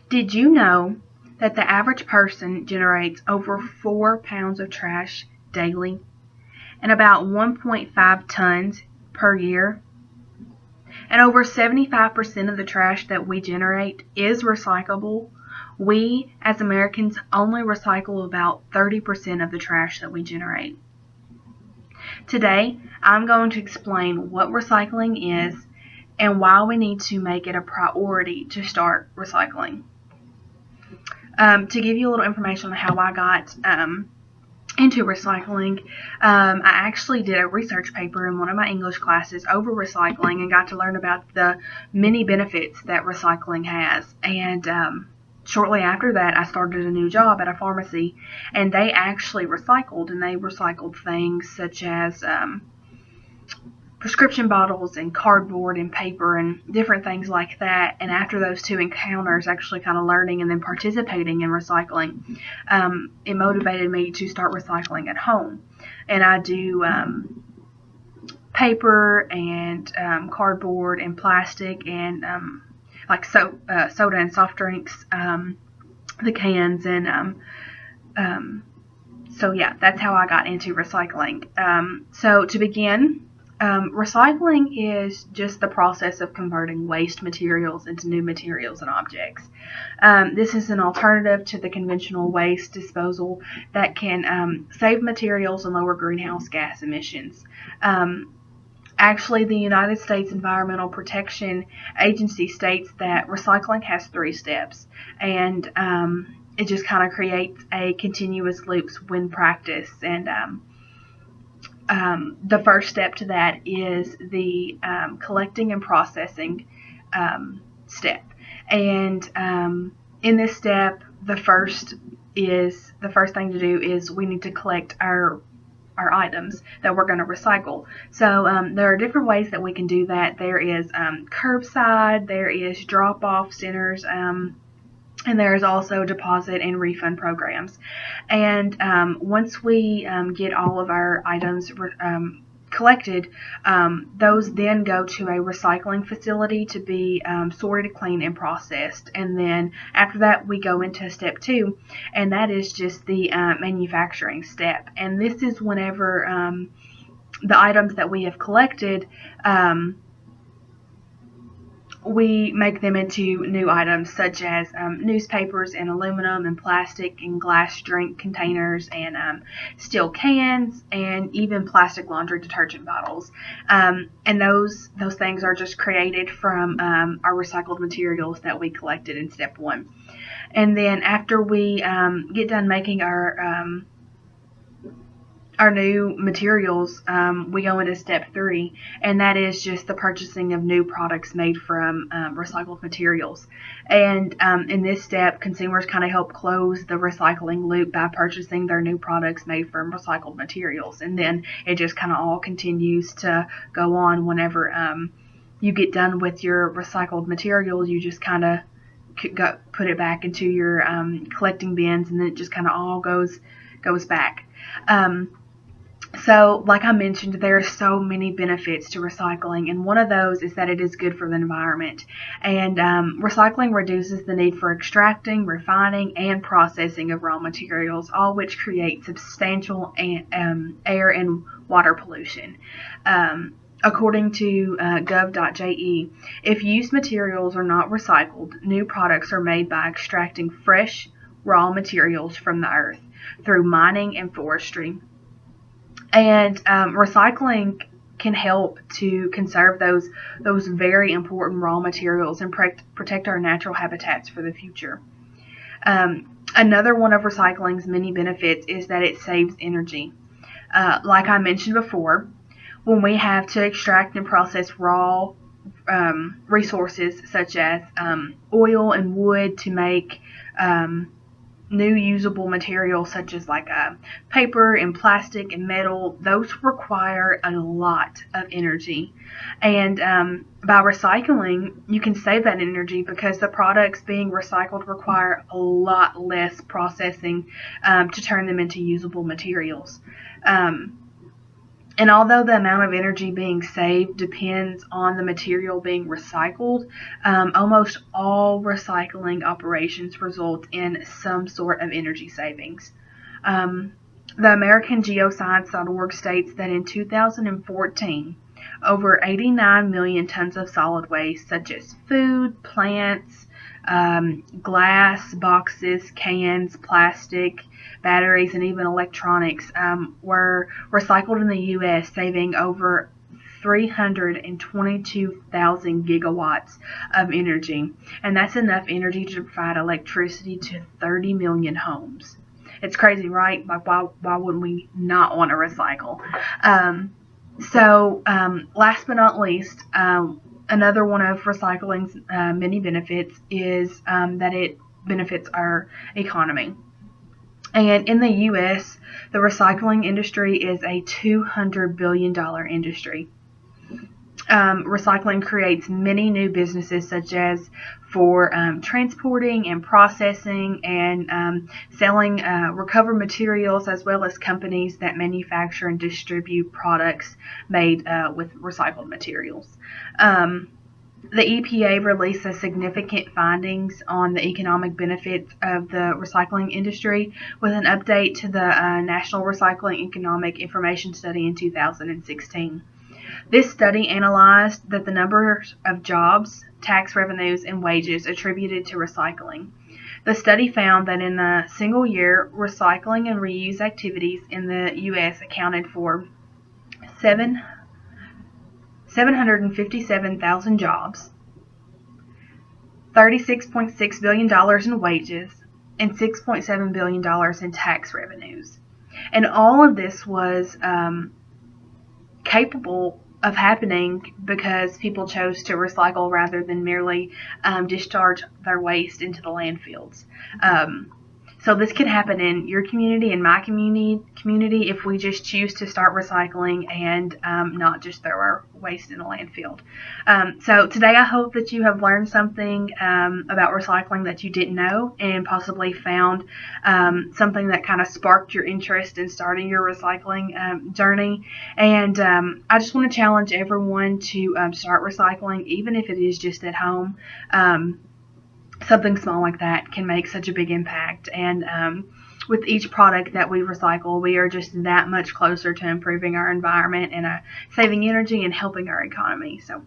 Did you know that the average person generates over 4 pounds of trash daily and about 1.5 tons per year? And over 75% of the trash that we generate is recyclable. We, as Americans, only recycle about 30% of the trash that we generate. Today, I'm going to explain what recycling is and why we need to make it a priority to start recycling. To give you a little information on how I got into recycling, I actually did a research paper in one of my English classes over recycling and got to learn about the many benefits that recycling has. And shortly after that, I started a new job at a pharmacy, and they actually recycled, and they recycled things such as prescription bottles and cardboard and paper and different things like that. And after those two encounters, actually kind of learning and then participating in recycling, it motivated me to start recycling at home. And I do paper and cardboard and plastic and like soda and soft drinks, the cans, and so yeah, that's how I got into recycling. So to begin, recycling is just the process of converting waste materials into new materials and objects. This is an alternative to the conventional waste disposal that can save materials and lower greenhouse gas emissions. Actually, the United States Environmental Protection Agency states that recycling has 3 steps, and it just kind of creates a continuous loop when practiced. And the first step to that is the collecting and processing step. And in this step, the first thing to do is we need to collect our items that we're going to recycle. So there are different ways that we can do that. There is curbside, there is drop-off centers, and there's also deposit and refund programs. And once we get all of our items collected, those then go to a recycling facility to be sorted, cleaned, and processed. And then after that, we go into step 2, and that is just the manufacturing step. And this is whenever the items that we have collected, we make them into new items such as newspapers and aluminum and plastic and glass drink containers and steel cans and even plastic laundry detergent bottles. And those things are just created from our recycled materials that we collected in step 1. And then after we get done making our new materials, we go into step 3, and that is just the purchasing of new products made from recycled materials. And in this step, consumers kind of help close the recycling loop by purchasing their new products made from recycled materials. And then it just kind of all continues to go on. Whenever you get done with your recycled materials, you just kind of put it back into your collecting bins, and then it just kind of all goes back. So, like I mentioned, there are so many benefits to recycling, and one of those is that it is good for the environment. And recycling reduces the need for extracting, refining, and processing of raw materials, all which create substantial air and water pollution. According to gov.je, if used materials are not recycled, new products are made by extracting fresh, raw materials from the earth through mining and forestry. And recycling can help to conserve those very important raw materials and protect our natural habitats for the future. Another one of recycling's many benefits is that it saves energy. Like I mentioned before, when we have to extract and process raw resources such as oil and wood to make new usable materials such as like paper and plastic and metal, those require a lot of energy. And by recycling, you can save that energy because the products being recycled require a lot less processing to turn them into usable materials. And And although the amount of energy being saved depends on the material being recycled, almost all recycling operations result in some sort of energy savings. Um, the American Geoscience.org states that in 2014, over 89 million tons of solid waste, such as food, plants, glass, boxes, cans, plastic, batteries, and even electronics, were recycled in the U.S., saving over 322,000 gigawatts of energy. And that's enough energy to provide electricity to 30 million homes. It's crazy, right? Like, why wouldn't we not want to recycle? Last but not least, another one of recycling's many benefits is that it benefits our economy. And in the U.S., the recycling industry is a $200 billion industry. Recycling creates many new businesses, such as for transporting and processing and selling recovered materials, as well as companies that manufacture and distribute products made with recycled materials. The EPA released significant findings on the economic benefits of the recycling industry with an update to the National Recycling Economic Information Study in 2016. This study analyzed that the number of jobs, tax revenues, and wages attributed to recycling. The study found that in a single year, recycling and reuse activities in the U.S. accounted for 757,000 jobs, $36.6 billion in wages, and $6.7 billion in tax revenues. And all of this was capable of happening because people chose to recycle rather than merely discharge their waste into the landfills. So this could happen in your community, in my community, if we just choose to start recycling and not just throw our waste in a landfill. So today I hope that you have learned something about recycling that you didn't know, and possibly found something that kind of sparked your interest in starting your recycling journey. And I just want to challenge everyone to start recycling, even if it is just at home. Something small like that can make such a big impact. And with each product that we recycle, we are just that much closer to improving our environment and saving energy and helping our economy. So